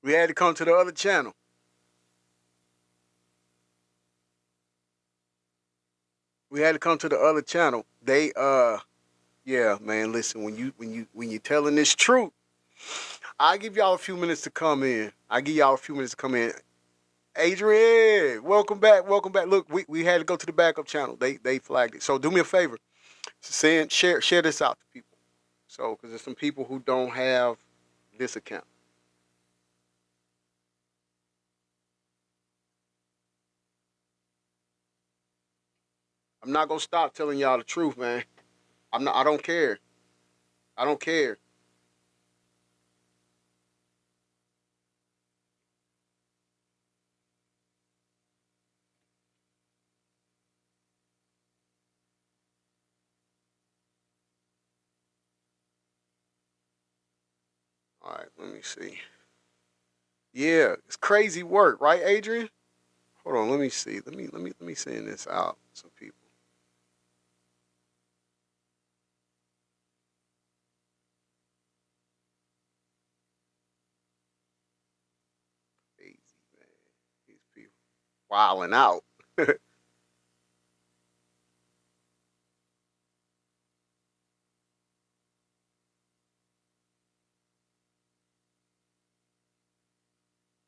We had to come to the other channel. We had to come to the other channel. They yeah, man, listen, when you telling this truth, I give y'all a few minutes to come in. I give y'all a few minutes to come in. Adrian, welcome back, welcome back. Look, we had to go to the backup channel. They flagged it. So do me a favor. Share this out to people. So, because there's some people who don't have this account. I'm not gonna stop telling y'all the truth, man. I'm not. I don't care. I don't care. All right, let me see. Yeah, it's crazy work, right, Adrian? Hold on, let me see. Let me send this out to some people. Crazy, man. These people wilding out.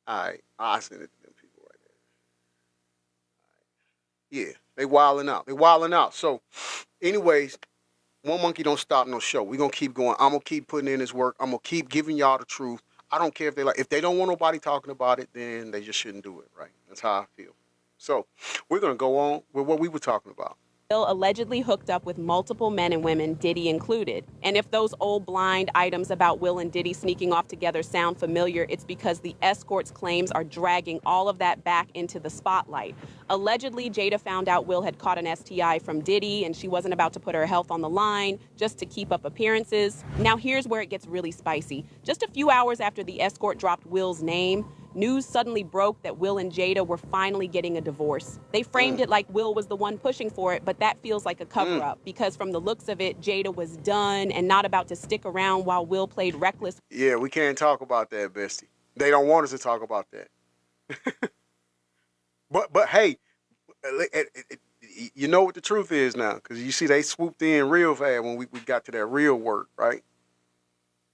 All right, I'll send it to them people right there. Yeah, they wilding out. They wilding out. So, anyways, one monkey don't stop no show. We gonna keep going. I'm gonna keep putting in this work. I'm gonna keep giving y'all the truth. I don't care if they like. If they don't want nobody talking about it, then they just shouldn't do it. Right? That's how I feel. So, we're gonna go on with what we were talking about. Will allegedly hooked up with multiple men and women, Diddy included. And if those old blind items about Will and Diddy sneaking off together sound familiar, it's because the escort's claims are dragging all of that back into the spotlight. Allegedly, Jada found out Will had caught an STI from Diddy and she wasn't about to put her health on the line just to keep up appearances. Now here's where it gets really spicy. Just a few hours after the escort dropped Will's name, news suddenly broke that Will and Jada were finally getting a divorce. They framed it like Will was the one pushing for it, but that feels like a cover-up because from the looks of it, Jada was done and not about to stick around while Will played reckless. Yeah, we can't talk about that, bestie. They don't want us to talk about that. But hey, you know what the truth is now, because you see they swooped in real fast when we got to that real work, right?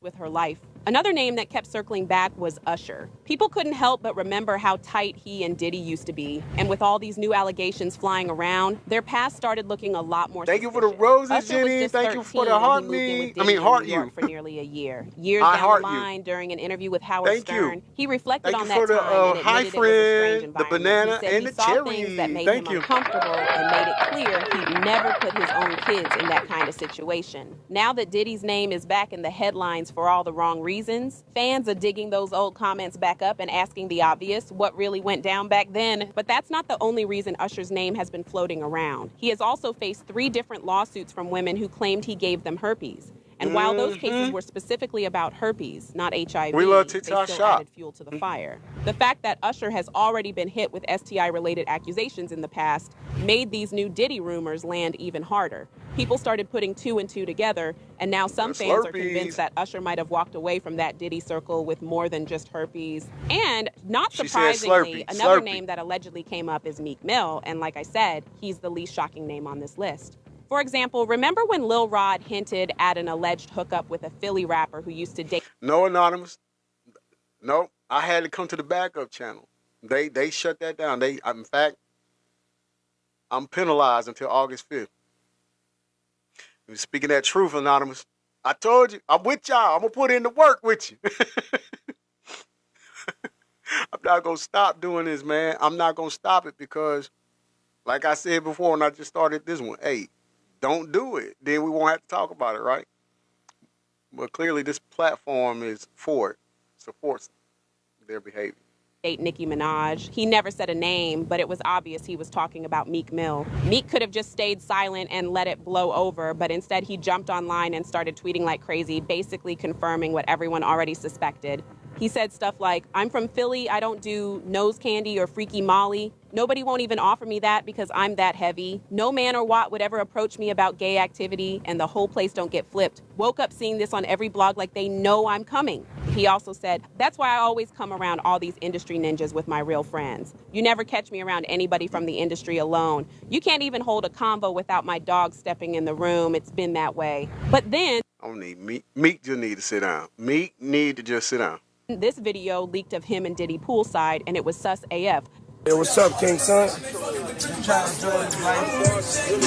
With her life. Another name that kept circling back was Usher. People couldn't help but remember how tight he and Diddy used to be. And with all these new allegations flying around, their past started looking a lot more Thank suspicious. you for the roses, Usher Jenny. Thank you for the heart me. I mean, heart you. For nearly a year. Years I down heart the line, you. during an interview with Howard Thank Stern, you. he reflected Thank on you that for the time and hi admitted it was a strange friend, the environment. banana, He said and he the saw cherry. things that made Thank him you. uncomfortable and made it clear he'd never put his own kids in that kind of situation. Now that Diddy's name is back in the headlines for all the wrong reasons, fans are digging those old comments back up and asking the obvious, what really went down back then? But that's not the only reason Usher's name has been floating around. He has also faced 3 different lawsuits from women who claimed he gave them herpes. And while those cases were specifically about herpes, not HIV, We love they TikTok still shop. added fuel to the fire. The fact that Usher has already been hit with STI-related accusations in the past made these new Diddy rumors land even harder. People started putting 2 and 2 together, and now some fans are convinced that Usher might have walked away from that Diddy circle with more than just herpes. And not surprisingly, another name that allegedly came up is Meek Mill, and like I said, he's the least shocking name on this list. For example, remember when Lil Rod hinted at an alleged hookup with a Philly rapper who used to date? No, anonymous. No, I had to come to the backup channel. They shut that down. In fact, I'm penalized until August 5th. Speaking that truth, anonymous. I told you, I'm with y'all. I'm gonna put in the work with you. I'm not gonna stop doing this, man. I'm not gonna stop it because, like I said before, when I just started this one, hey, don't do it. Then we won't have to talk about it, right? But clearly, this platform is for it, supports their behavior. Nicki Minaj. He never said a name, but it was obvious he was talking about Meek Mill. Meek could have just stayed silent and let it blow over, but instead he jumped online and started tweeting like crazy, basically confirming what everyone already suspected. He said stuff like, I'm from Philly, I don't do nose candy or freaky Molly. Nobody won't even offer me that because I'm that heavy. No man or what would ever approach me about gay activity, and the whole place don't get flipped. Woke up seeing this on every blog like they know I'm coming. He also said, that's why I always come around all these industry ninjas with my real friends. You never catch me around anybody from the industry alone. You can't even hold a convo without my dog stepping in the room. It's been that way. But then I don't need Meek. Meek just need to sit down. Meek need to just sit down. this video leaked of him and Diddy poolside, and it was sus AF. Hey, what's up, King Son?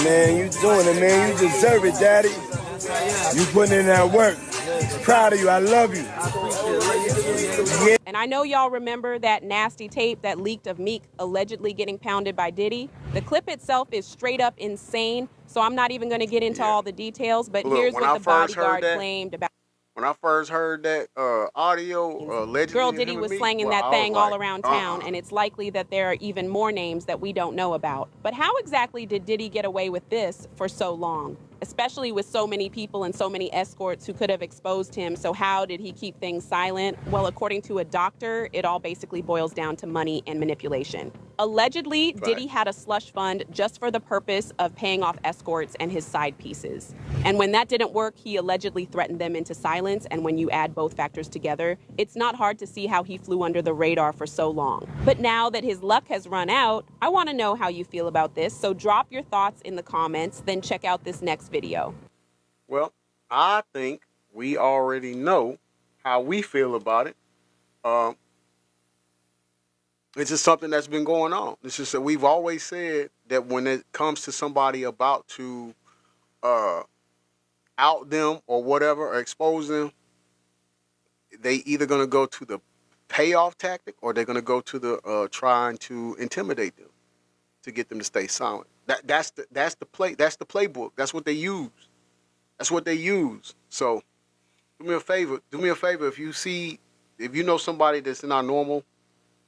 Man, you doing it, man. You deserve it, Daddy. You putting in that work. Proud of you. I love you. Yeah. And I know y'all remember that nasty tape that leaked of Meek allegedly getting pounded by Diddy. The clip itself is straight up insane, so I'm not even going to get into all the details, but Look, here's when what I the first heard bodyguard that- claimed about. When I first heard that audio, allegedly, Girl him Diddy and was Meek, slanging well, that I was thing like, all around town, and it's likely that there are even more names that we don't know about. But how exactly did Diddy get away with this for so long? Especially with so many people and so many escorts who could have exposed him. So how did he keep things silent? Well, according to a doctor, it all basically boils down to money and manipulation. Allegedly, Diddy had a slush fund just for the purpose of paying off escorts and his side pieces. And when that didn't work, he allegedly threatened them into silence. And when you add both factors together, it's not hard to see how he flew under the radar for so long. But now that his luck has run out, I want to know how you feel about this. So drop your thoughts in the comments, then check out this next video. Well, I think we already know how we feel about it. It's just something that's been going on. It's just that we've always said that when it comes to somebody about to out them or whatever, or expose them, they either going to go to the payoff tactic or they're going to go to the trying to intimidate them to get them to stay silent. That's the playbook. That's what they use. That's what they use. So do me a favor. If you know somebody that's in our normal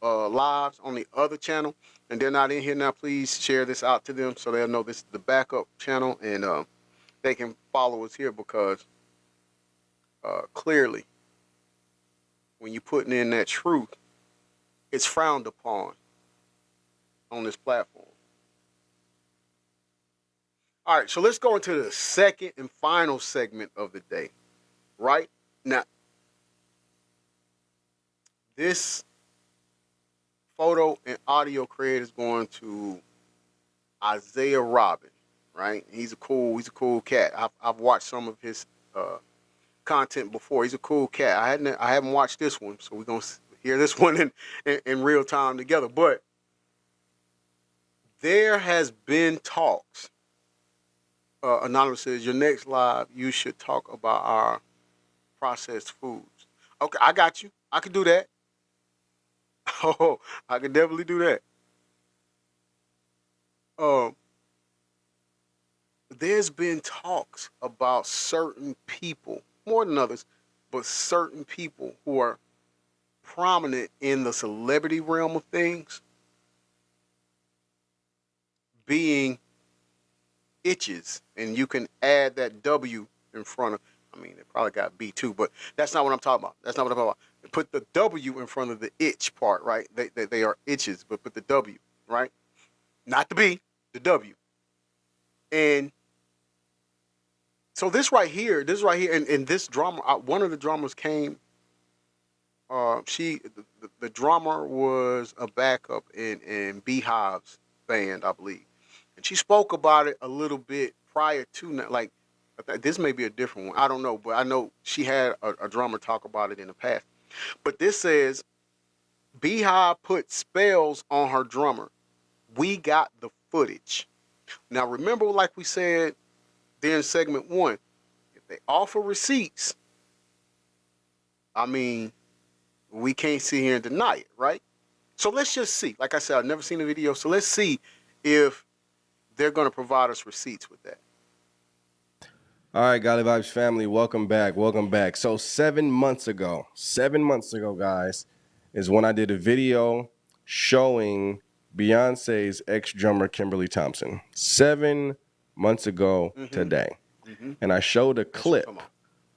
lives on the other channel and they're not in here now, please share this out to them so they'll know this is the backup channel and they can follow us here, because clearly when you're putting in that truth, it's frowned upon on this platform. All right, so let's go into the second and final segment of the day. Right now, this photo and audio creator is going to Isaiah Robin. Right, he's a cool cat. I've watched some of his content before. He's a cool cat. I haven't watched this one, so we're gonna hear this one in real time together. But there has been talks. Anonymous says, your next live, you should talk about our processed foods. Okay, I got you. I can do that. Oh, I can definitely do that. There's been talks about certain people, more than others, but certain people who are prominent in the celebrity realm of things being itches, and you can add that W in front of, I mean, it probably got B too, but that's not what I'm talking about. That's not what I'm talking about. Put the W in front of the itch part, right? They are itches, but put the W, right? Not the B, the W. And so this right here, and this drama, one of the drummers came, the drummer was a backup in Beehive's band, I believe. And she spoke about it a little bit prior to, like, this may be a different one. I don't know, but I know she had a drummer talk about it in the past. But this says, Beehive put spells on her drummer. We got the footage. Now, remember, like we said during segment 1, if they offer receipts, I mean, we can't sit here and deny it, right? So let's just see. Like I said, I've never seen the video, so let's see if they're going to provide us receipts with that. All right, Golly Vibes family, welcome back. So 7 months ago, guys, is when I did a video showing Beyonce's ex-drummer Kimberly Thompson. 7 months ago today. And I showed a clip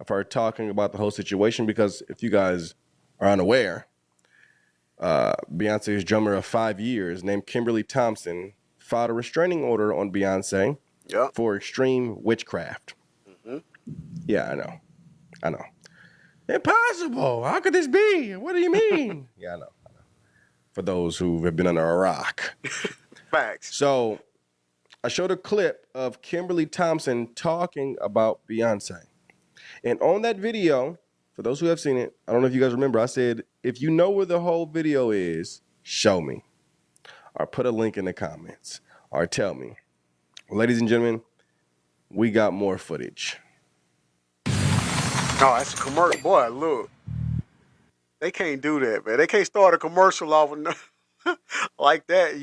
of her talking about the whole situation, because if you guys are unaware, Beyonce's drummer of 5 years, named Kimberly Thompson, filed a restraining order on Beyonce Yep. for extreme witchcraft. Hmm. Yeah, I know. Impossible. How could this be? What do you mean? Yeah, I know. For those who have been under a rock. Facts. So I showed a clip of Kimberly Thompson talking about Beyonce. And on that video, for those who have seen it, I don't know if you guys remember, I said, if you know where the whole video is, show me. Or put a link in the comments. Or tell me. Ladies and gentlemen, we got more footage. Oh, that's a commercial. Boy, look. They can't do that, man. They can't start a commercial off of like that.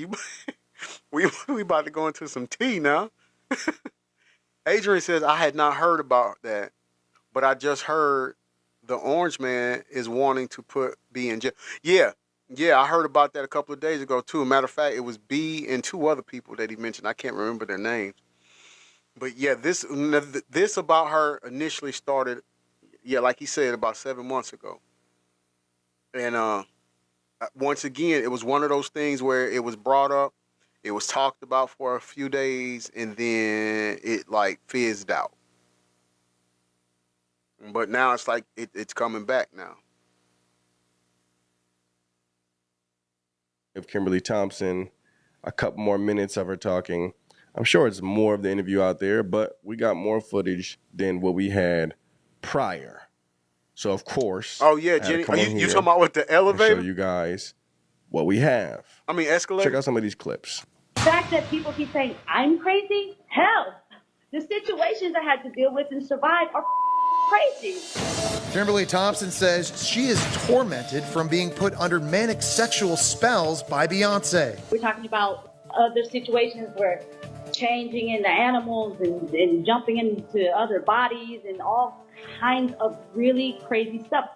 We about to go into some tea now. Adrian says, I had not heard about that, but I just heard the Orange Man is wanting to put B in jail. Yeah, I heard about that a couple of days ago, too. Matter of fact, it was B and two other people that he mentioned. I can't remember their names. But yeah, this about her initially started, yeah, like he said, about 7 months ago. And once again, it was one of those things where it was brought up, it was talked about for a few days, and then it like fizzed out. But now it's like it's coming back now. Of Kimberly Thompson, a couple more minutes of her talking. I'm sure it's more of the interview out there, but we got more footage than what we had prior. So of course, oh yeah, Jenny, are you talking about with the elevator? Show you guys what we have. I mean, escalator. Check out some of these clips. The fact that people keep saying I'm crazy, hell, the situations I had to deal with and survive are crazy. Kimberly Thompson says she is tormented from being put under manic sexual spells by Beyonce. We're talking about other situations where changing into animals and jumping into other bodies and all kinds of really crazy stuff.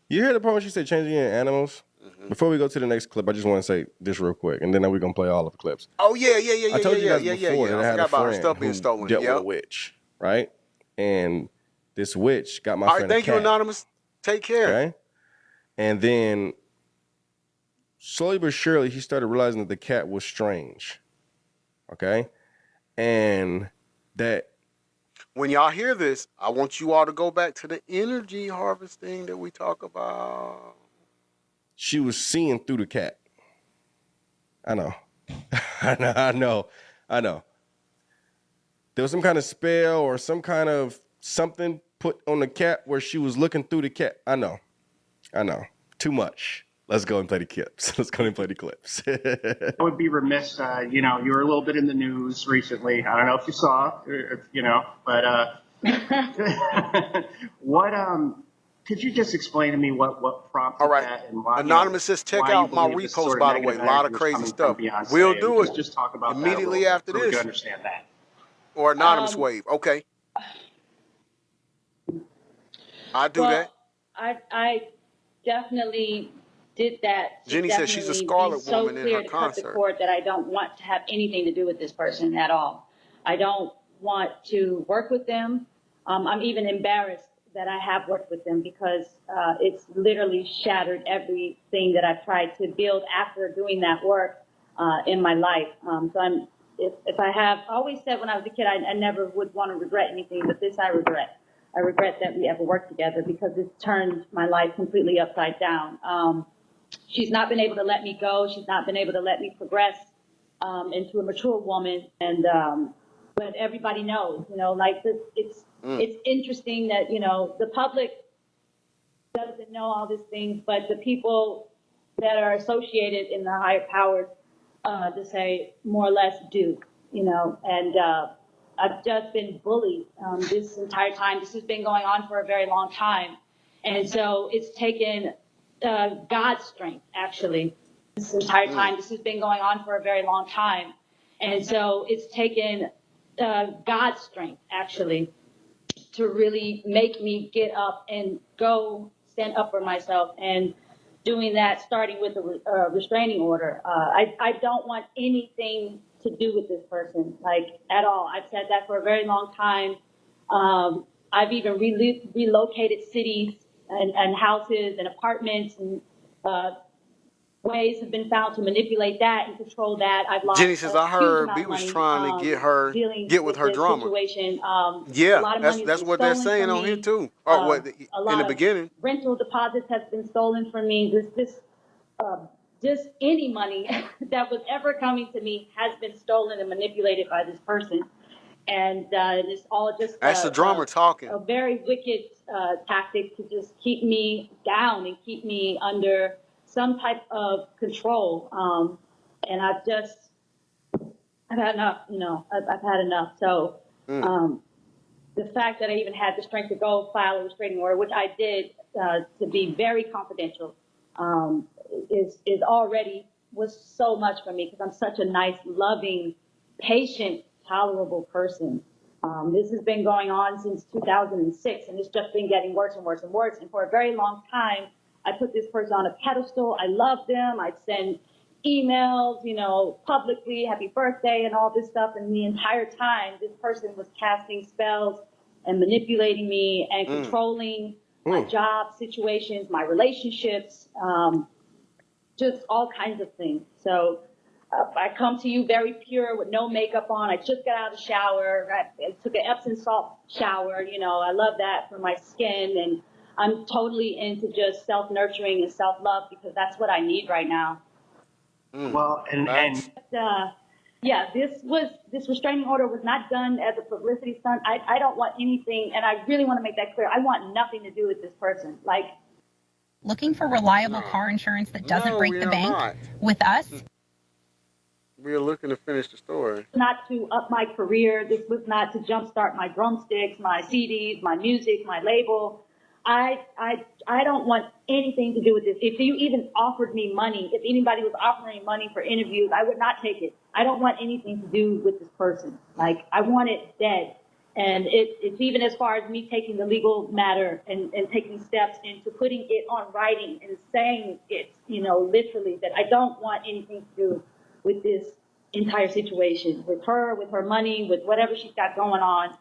You hear the part when she said changing in animals? Mm-hmm. Before we go to the next clip, I just want to say this real quick, and then we're going to play all of the clips. Oh, yeah. I told you guys before that I had a friend stuff being stolen. Who dealt with a witch, right? And this witch got my friend a cat. All right, thank you, Anonymous. Take care. Okay? And then slowly but surely, he started realizing that the cat was strange. Okay? And that when y'all hear this, I want you all to go back to the energy harvesting that we talk about. She was seeing through the cat. I know. I know. There was some kind of spell or some kind of something put on the cat where she was looking through the cat. I know. Too much. Let's go and play the clips. I would be remiss, you were a little bit in the news recently. I don't know if you saw, but could you just explain to me what prompted that? And why, Anonymous says, check out my repost, by the way. A lot of crazy stuff. We'll do it. Just talk about immediately that after so this. We can understand that. Or Anonymous Wave. Okay. I do that. I definitely did that. Jenny says she's a Scarlet Woman in her concert. So clear to cut the cord that I don't want to have anything to do with this person at all. I don't want to work with them. I'm even embarrassed that I have worked with them because it's literally shattered everything that I've tried to build after doing that work in my life. So if I have always said when I was a kid, I never would want to regret anything, but this I regret. I regret that we ever worked together because it's turned my life completely upside down. She's not been able to let me go. She's not been able to let me progress into a mature woman. And but everybody knows, it's interesting that, the public doesn't know all these things, but the people that are associated in the higher powers, to say more or less do, and I've just been bullied this entire time. This has been going on for a very long time. And so it's taken God's strength, actually. This entire time, this has been going on for a very long time. And so it's taken God's strength, actually, to really make me get up and go stand up for myself. And doing that, starting with a restraining order. I don't want anything to do with this person, at all. I've said that for a very long time. I've even relocated cities and houses and apartments and ways have been found to manipulate that and control that. I've lost Jenny says, I a huge heard amount B of was money trying to dealing get with her this drama. situation. A Yeah, lot of money has that's been what they're stolen saying from on here me. too. Or what A in the lot of beginning. rental deposits has been stolen from me. Just any money that was ever coming to me has been stolen and manipulated by this person. And it's all just That's the drama talking. a very wicked tactic to just keep me down and keep me under some type of control. And I've had enough, I've had enough. So the fact that I even had the strength to go file a restraining order, which I did to be very confidential, is already was so much for me because I'm such a nice, loving, patient, tolerable person. This has been going on since 2006, and it's just been getting worse and worse and worse. And for a very long time, I put this person on a pedestal. I loved them. I'd send emails, publicly, happy birthday and all this stuff. And the entire time, this person was casting spells and manipulating me and controlling my job situations, my relationships, just all kinds of things. So I come to you very pure with no makeup on. I just got out of the shower. I took an Epsom salt shower. I love that for my skin. And I'm totally into just self-nurturing and self-love because that's what I need right now. Well, yeah, this restraining order was not done as a publicity stunt. I don't want anything, and I really want to make that clear. I want nothing to do with this person. Looking for reliable car insurance that doesn't break the bank? Not. With us? We're looking to finish the story. Not to up my career. This was not to jumpstart my drumsticks, my CDs, my music, my label. I don't want anything to do with this. If you even offered me money, if anybody was offering me money for interviews, I would not take it. I don't want anything to do with this person. I want it dead. And it's even as far as me taking the legal matter and taking steps into putting it on writing and saying it, literally that I don't want anything to do with this entire situation, with her money, with whatever she's got going on.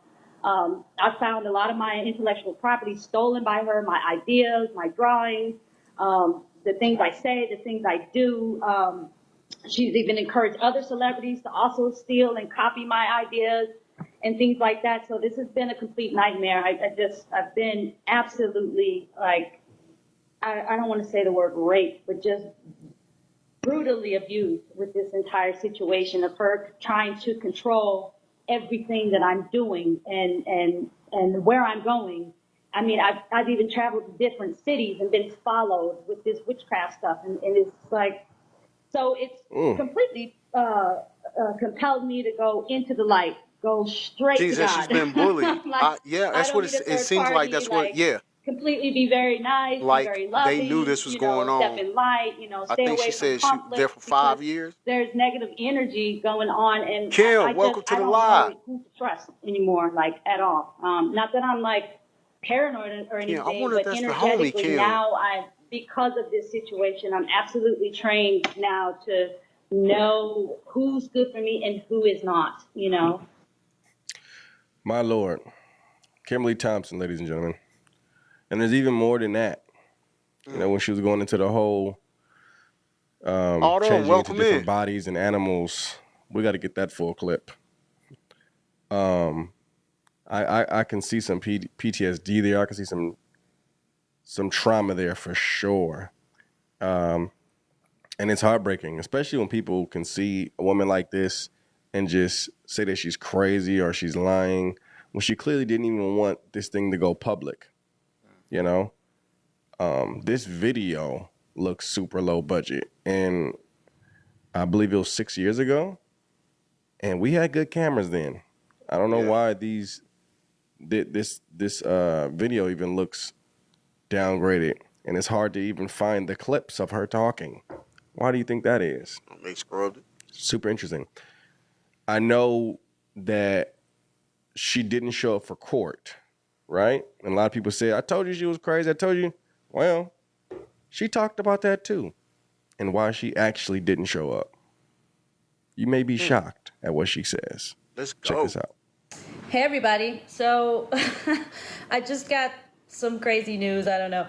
I found a lot of my intellectual property stolen by her, my ideas, my drawings, the things I say, the things I do. She's even encouraged other celebrities to also steal and copy my ideas and things like that. So this has been a complete nightmare. I've been absolutely I don't want to say the word rape, but just brutally abused with this entire situation of her trying to control everything that I'm doing and where I'm going. I mean, I've even traveled to different cities and been followed with this witchcraft stuff. And it's so it's completely compelled me to go into the light, go straight to God. She's been bullied. That's what it seems like. That's what, completely be very nice, be very loving. They knew this was going on. Step in light, stay away she said from conflict. She there for 5 years. There's negative energy going on, and Kim, welcome to the live. I don't know who to trust anymore, at all. Not that I'm paranoid or anything, but energetically now because of this situation, I'm absolutely trained now to know who's good for me and who is not. My Lord, Kimberly Thompson, ladies and gentlemen. And there's even more than that. When she was going into the whole changing into different bodies and animals, we got to get that full clip. I can see some PTSD there. I can see some trauma there for sure. And it's heartbreaking, especially when people can see a woman like this and just say that she's crazy or she's lying when she clearly didn't even want this thing to go public. This video looks super low budget, and I believe it was 6 years ago, and we had good cameras then. I don't know why this video even looks downgraded, and it's hard to even find the clips of her talking. Why do you think that is? They scrubbed it. Super interesting. I know that she didn't show up for court, right? And a lot of people say, I told you she was crazy. I told you. Well, she talked about that too, and why she actually didn't show up. You may be shocked at what she says. Let's go. Check this out. Hey, everybody. So I just got some crazy news. I don't know.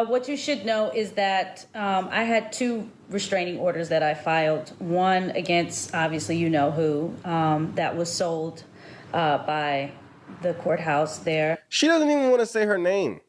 What you should know is that I had 2 restraining orders that I filed. One against, obviously, you know who, that was sold by the courthouse there. She doesn't even want to say her name.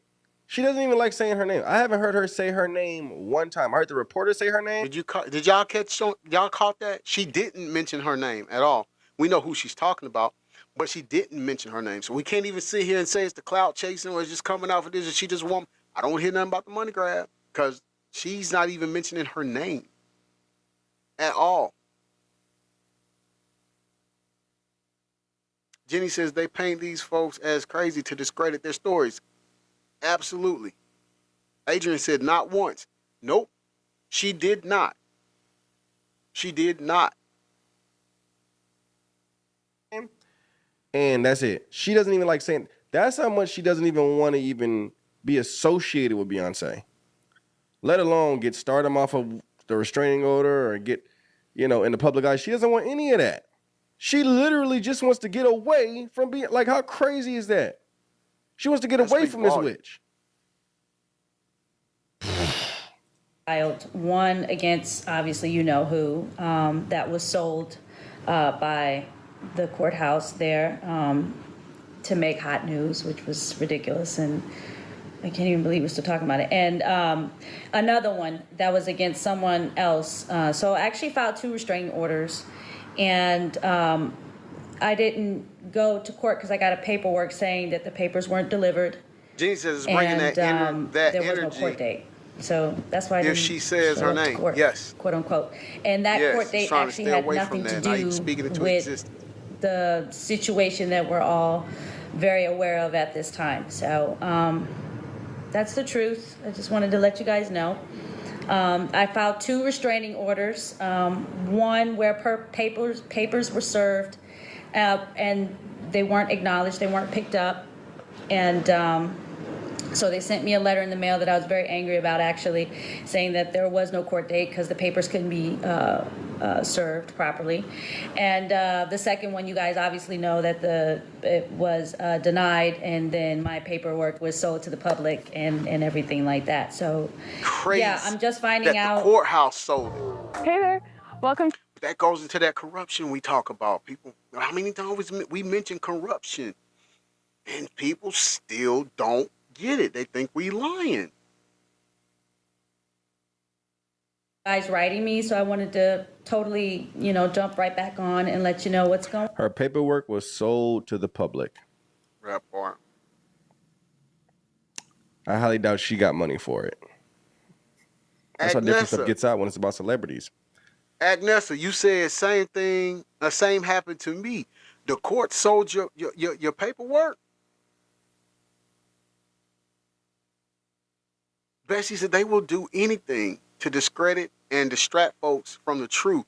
She doesn't even like saying her name. I haven't heard her say her name one time. I heard the reporter say her name. Did y'all catch? Y'all caught that? She didn't mention her name at all. We know who she's talking about, but she didn't mention her name. So we can't even sit here and say it's the clout chasing or it's just coming out for this. And she just want. I don't hear nothing about the money grab because she's not even mentioning her name at all. Jenny says they paint these folks as crazy to discredit their stories. Absolutely. Adrian said not once. Nope. She did not. She did not. And that's it. She doesn't even like saying. That's how much she doesn't even want to even be associated with Beyonce. Let alone get started off of the restraining order or get, in the public eye. She doesn't want any of that. She literally just wants to get away from being, like, how crazy is that? She wants to get away from this witch. Filed one against, obviously, you know who, that was sold by the courthouse there to make hot news, which was ridiculous, and I can't even believe we're still talking about it. And another one that was against someone else. So I actually filed 2 restraining orders, and I didn't go to court because I got a paperwork saying that the papers weren't delivered. Jenny says it's bringing that there was energy. no court date. So that's why I didn't if she says show her up to name, court, yes, quote unquote. And that yes, court date trying to actually stay had away nothing from to that. Now you do speaking into with existence. the situation that we're all very aware of at this time. So that's the truth. I just wanted to let you guys know. I filed 2 restraining orders. One where papers were served, and they weren't acknowledged. They weren't picked up, and so they sent me a letter in the mail that I was very angry about, actually, saying that there was no court date because the papers couldn't be served properly. And the second one, you guys obviously know that it was denied, and then my paperwork was sold to the public and everything like that. So, Crazy. Yeah, I'm just finding that out. The courthouse sold it. Hey there, welcome. That goes into that corruption we talk about, people. How many times we mention corruption, and people still don't get it. They think we lying. Guys writing me, so I wanted to totally, jump right back on and let you know what's going on. Her paperwork was sold to the public. That part. I highly doubt she got money for it. That's how different stuff gets out when it's about celebrities. Agnessa, you said same thing. The same happened to me. The court sold your paperwork. Bessie said they will do anything to discredit and distract folks from the truth,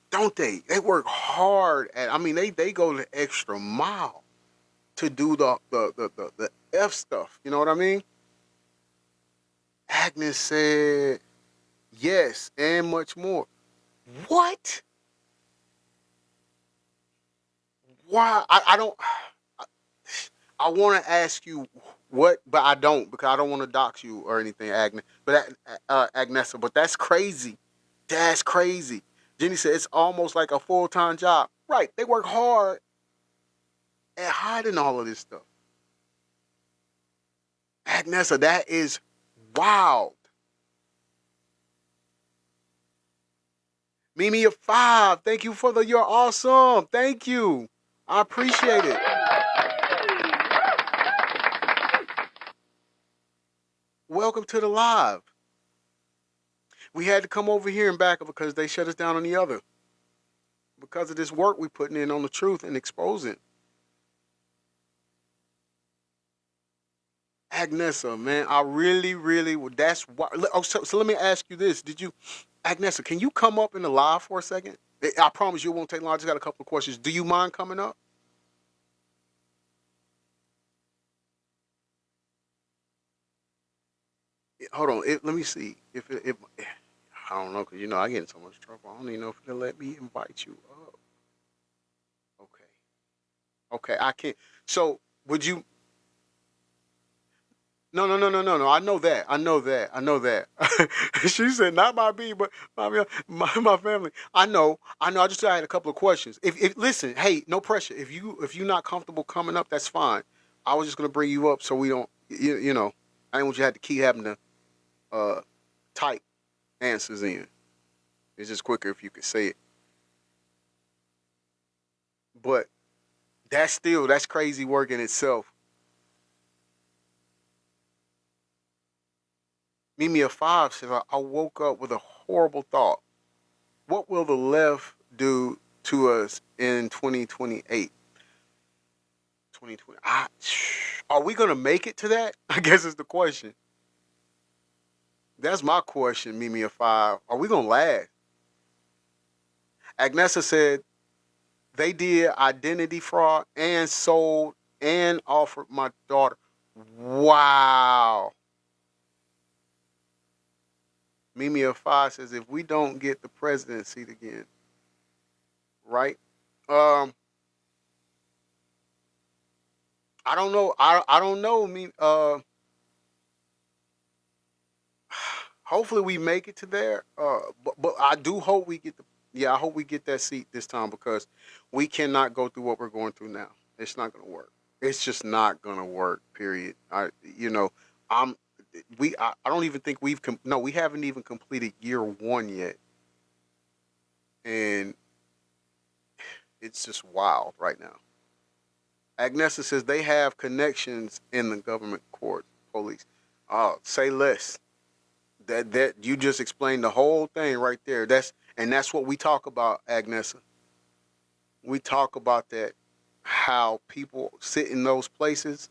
don't they? They work hard at. I mean, they go the extra mile to do the F stuff. You know what I mean? Agnes said yes, and much more. What? Why? I don't. I want to ask you what, but I don't because I don't want to dox you or anything, Agnes. But Agnessa, but that's crazy. That's crazy. Jenny said it's almost like a full-time job. Right? They work hard at hiding all of this stuff. Agnessa, that is wild. Mimi of 5, thank you for you're awesome. Thank you. I appreciate it. Welcome to the live. We had to come over here and back up because they shut us down on the other. Because of this work we putting in on the truth and exposing. Agnessa, man, I really, that's why. Oh, so let me ask you this. Agnessa, can you come up in the live for a second? I promise you it won't take long. I just got a couple of questions. Do you mind coming up? Hold on. Let me see. If I don't know, because I get in so much trouble. I don't even know if they'll let me invite you up. Okay, I can't. So would you? No. I know that. I know that. She said not my B, but my family. I know. I just had a couple of questions. If listen, hey, no pressure. If you're not comfortable coming up, that's fine. I was just gonna bring you up so we don't you know I didn't want you to have to keep having to uh type answers in. It's just quicker if you could say it. But that's crazy work in itself. Mimi a five says I woke up with a horrible thought. What will the left do to us in 2028? 2020. Are we gonna make it to that? I guess is the question. That's my question, Mimi a five. Are we gonna last? Agnesa said they did identity fraud and sold and offered my daughter. Wow. Mimi of Five says if we don't get the presidency again, right? Um, I don't know. I don't know. Hopefully we make it to there. But I do hope we get the. Yeah, I hope we get that seat this time because we cannot go through what we're going through now. It's not going to work. It's just not going to work. Period. I'm. I don't even think no, we haven't even completed year one yet, and it's just wild right now. Agnesa says they have connections in the government court police. Say less. That you just explained the whole thing right there. That's what we talk about, Agnesa. We talk about that how people sit in those places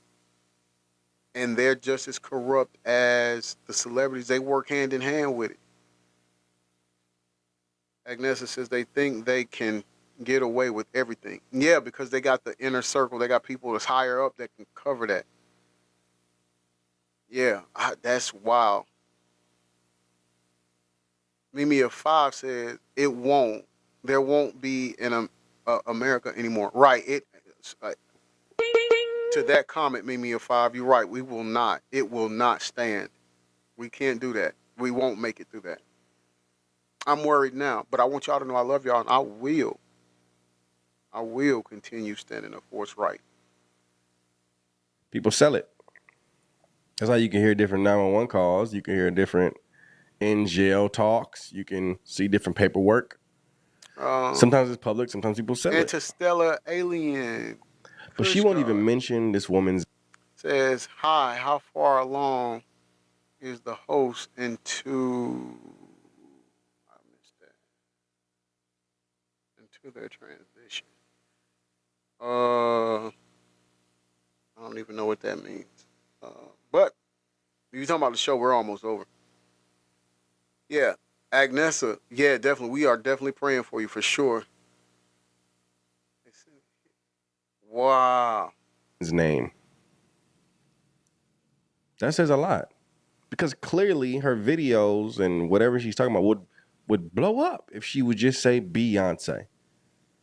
and they're just as corrupt as the celebrities. They work hand in hand with it. Agnesa says they think they can get away with everything. Yeah, because they got the inner circle. They got people that's higher up that can cover that. Yeah, that's wild. Mimi of Five says it won't. There won't be in America anymore. Right. To that comment, Mimi of Five, you're right. We will not. It will not stand. We can't do that. We won't make it through that. I'm worried now, but I want y'all to know I love y'all, and I will. I will continue standing up for what's right. People sell it. That's how you can hear different 911 calls. You can hear different in jail talks. You can see different paperwork. Sometimes it's public. Sometimes people sell it. Interstellar Alien. But she won't even mention this woman's. Says, hi, how far along is the host into. I missed that. Into their transition. I don't even know what that means. But if you're talking about the show, we're almost over. Yeah, Agnesa. Yeah, definitely. We are definitely praying for you for sure. Wow. His name. That says a lot. Because clearly her videos and whatever she's talking about would blow up if she would just say Beyonce.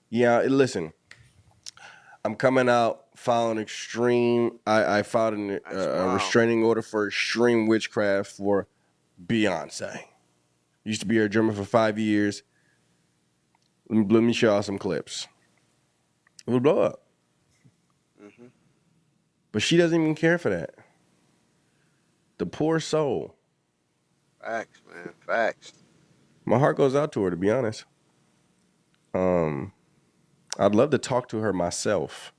Yeah, listen. I'm coming out filing extreme. I filed a restraining order for extreme witchcraft for Beyonce. Used to be her drummer for 5 years. Let me show y'all some clips. It will blow up. Mm-hmm. But she doesn't even care for that. The poor soul. Facts, man. Facts. My heart goes out to her, to be honest. I'd love to talk to her myself.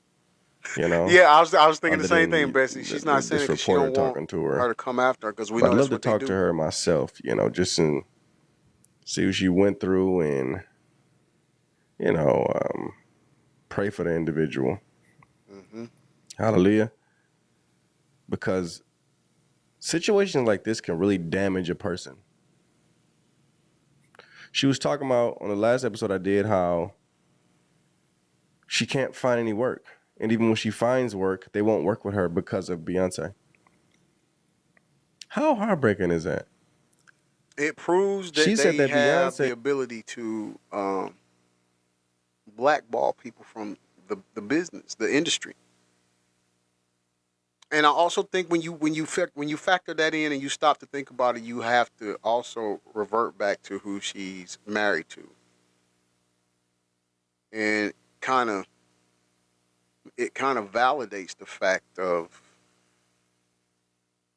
You know? Yeah, I was thinking the same thing, Bessie. She's not saying because she don't want her to come after her because we know I'd love to talk to her myself, just in see what she went through and, pray for the individual. Mm-hmm. Hallelujah. Because situations like this can really damage a person. She was talking about on the last episode I did how she can't find any work. And even when she finds work, they won't work with her because of Beyonce. How heartbreaking is that? It proves that they have the ability to blackball people from the business, the industry. And I also think when you factor that in and you stop to think about it, you have to also revert back to who she's married to, and kind of it kind of validates the fact of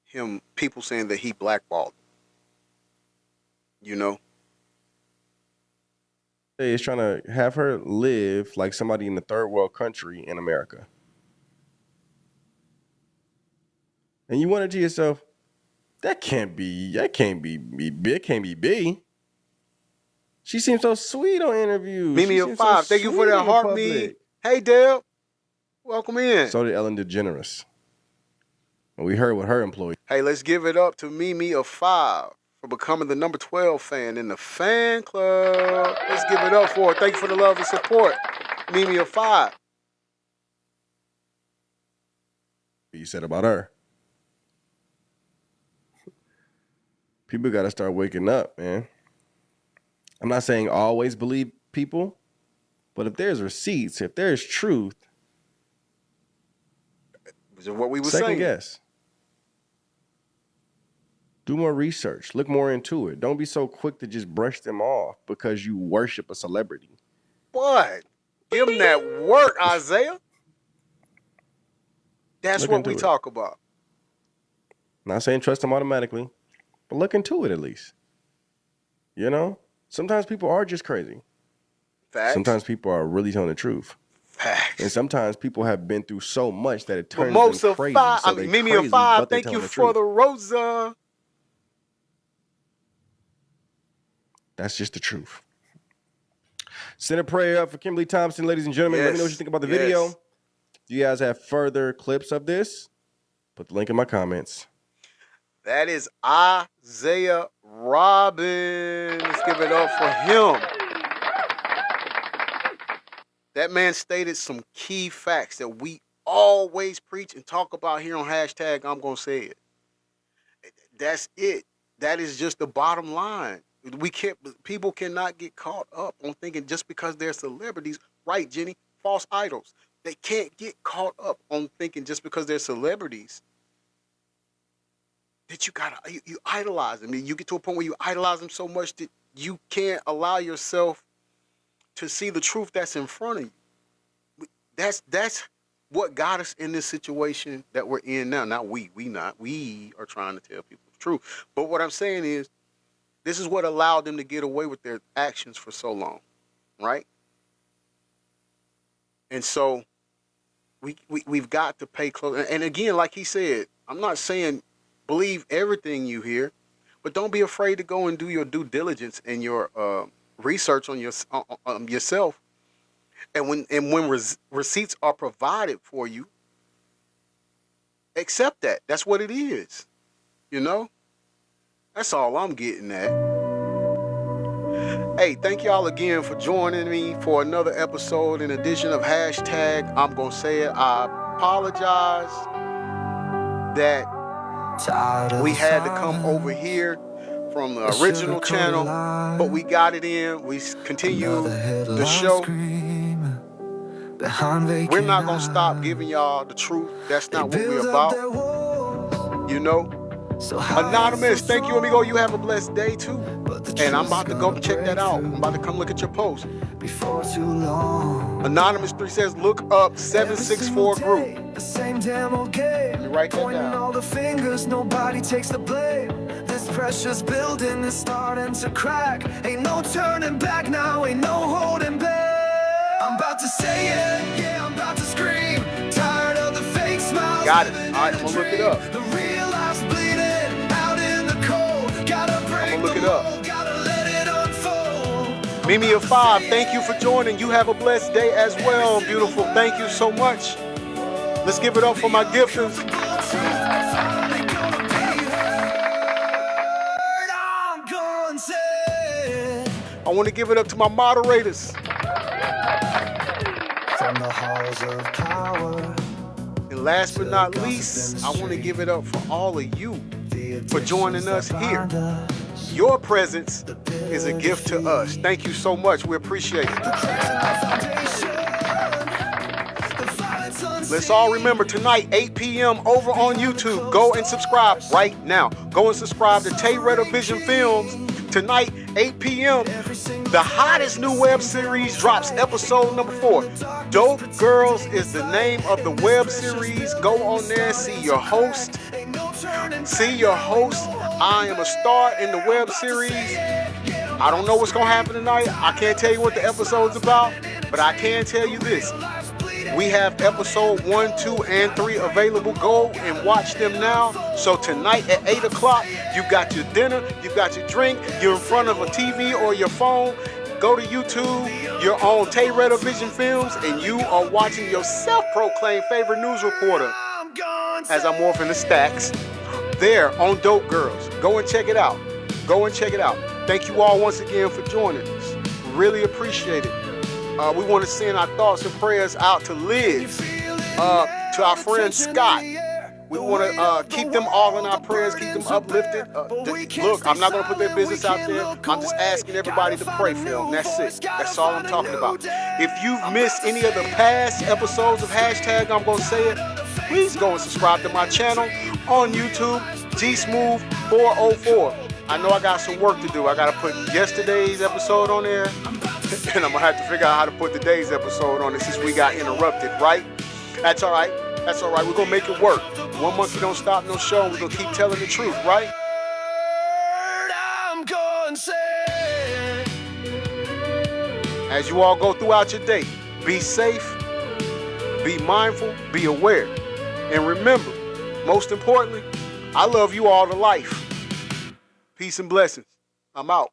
him, people saying that he blackballed, you know. Is trying to have her live like somebody in a third world country in America. And you wonder to yourself, that can't be B. She seems so sweet on interviews. Mimi of Five, thank you for that heart, me. Hey, Deb, welcome in. So did Ellen DeGeneres. And we heard what her employee. Hey, let's give it up to Mimi of Five for becoming the number 12 fan in the fan club. Let's give it up for her. Thank you for the love and support, Mimi of Five. What you said about her. People got to start waking up, man. I'm not saying always believe people, but if there's receipts, if there's truth, this is what we were second saying. Guess. Do more research. Look more into it. Don't be so quick to just brush them off because you worship a celebrity. What? Give them that work, Isaiah. That's Look what we into it. talk about. Not saying trust them automatically, but look into it at least. You know? Sometimes people are just crazy. Facts. Sometimes people are really telling the truth. Facts. And sometimes people have been through so much that it turns Mimosa them crazy. Five, So I mean, they Mimi crazy, of Five, but they're thank you telling for truth. the Rosa. That's just the truth. Send a prayer up for Kimberly Thompson, ladies and gentlemen. Let me know what you think about the video. If you guys have further clips of this, put the link in my comments. That is Isaiah Robbins. Let's give it up for him. That man stated some key facts that we always preach and talk about here on hashtag I'm gonna say it. That's it. That is just the bottom line. People cannot get caught up on thinking just because they're celebrities, right, Jenny? False idols. They can't get caught up on thinking just because they're celebrities that you idolize them. You get to a point where you idolize them so much that you can't allow yourself to see the truth that's in front of you. That's what got us in this situation that we're in now. Not we are trying to tell people the truth. But what I'm saying is, this is what allowed them to get away with their actions for so long, right? And so we've got to pay close. And again, like he said, I'm not saying believe everything you hear, but don't be afraid to go and do your due diligence and your research on yourself. And when receipts are provided for you, accept that. That's what it is. You know? That's all I'm getting at. Hey, thank y'all again for joining me for another episode in edition of hashtag I'm gonna say it. I apologize that we had to come over here from the original channel, but we got it in. We continue the show. We're not gonna stop giving y'all the truth. That's not what we're about. You know? Anonymous, thank you, amigo. You have a blessed day too. And I'm about to go check that out. I'm about to come look at your post. Anonymous 3 says, look up 764 group. Let me write that down. All the fingers, nobody takes the blame. This precious building is starting to crack. Ain't no turning back now, ain't no holding back. I'm about to say it, yeah, I'm about to scream. Tired of the fake smiles. Got it. All right, I'm gonna look it up. The real life's bleeding out in the cold. Gotta break I'm gonna look it up. Gotta let it unfold. Mimi of Five, thank you for joining. You have a blessed day as well, beautiful. Thank you so much. Let's give it up for my gifters. I want to give it up to my moderators. From the halls of power. And last but not least, I want to give it up for all of you for joining us here. Your presence is a gift to us. Thank you so much. We appreciate it. Let's all remember tonight, 8 p.m. over on YouTube. Go and subscribe right now. Go and subscribe to Tay Retta Vision Films. Tonight, 8 p.m., the hottest new web series drops episode number 4. Dope Girls is the name of the web series. Go on there, see your host. See your host. I am a star in the web series. I don't know what's going to happen tonight. I can't tell you what the episode's about, but I can tell you this. We have episode 1, 2, and 3 available. Go and watch them now. So tonight at 8 o'clock, you got your dinner, you got your drink, you're in front of a TV or your phone. Go to YouTube, you're on Tay Retta Vision Films, and you are watching your self-proclaimed favorite news reporter, as I'm morphing the stacks, there on Dope Girls. Go and check it out. Go and check it out. Thank you all once again for joining us. Really appreciate it. We want to send our thoughts and prayers out to Liz, to our friend Scott. We want to keep them all in our prayers, keep them uplifted. Look, I'm not going to put their business out there. I'm just asking everybody to pray for them. That's it. That's all I'm talking about. If you've missed any of the past episodes of Hashtag I'm Gonna Say It, please go and subscribe to my channel on YouTube, GSmooth404. I know I got some work to do. I got to put yesterday's episode on there. And I'm going to have to figure out how to put today's episode on it since we got interrupted, right? That's all right. That's all right. We're going to make it work. One monkey don't stop no show. We're going to keep telling the truth, right? As you all go throughout your day, be safe, be mindful, be aware. And remember, most importantly, I love you all to life. Peace and blessings. I'm out.